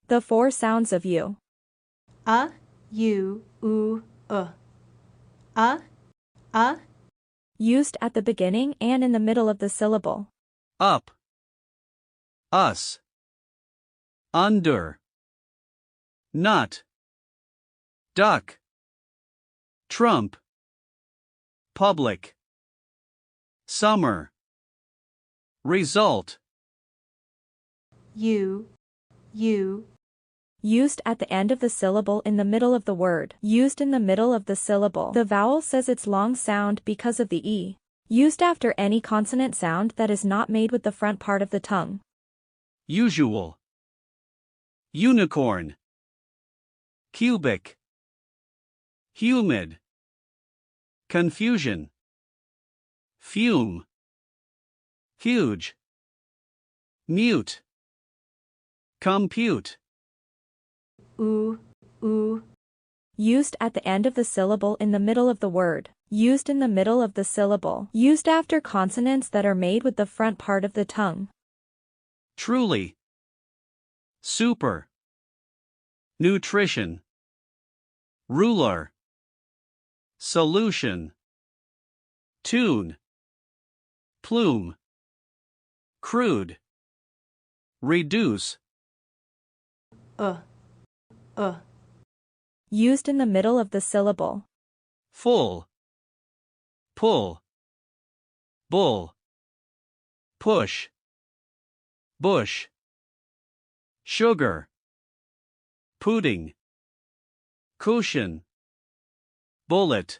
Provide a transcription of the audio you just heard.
The four sounds of you. A, U, U, A, A. Used at the beginning and in the middle of the syllable. Up. Us. Under. Nut. Duck. Trump. Public. Summer. Result. U. Used at the end of the syllable in the middle of the word. Used in the middle of the syllable. The vowel says its long sound because of the E. Used after any consonant sound that is not made with the front part of the tongue. Usual. Unicorn. Cubic. Humid. Confusion. Fume. Huge. Mute. Compute. U. Used at the end of the syllable in the middle of the word. Used in the middle of the syllable. Used after consonants that are made with the front part of the tongue. Truly. Super. Nutrition. Ruler. Solution. Tune. Plume. Crude. Reduce. Used in the middle of the syllable. Full. Pull. Bull. Push. Bush. Sugar. Pudding. Cushion. Bullet.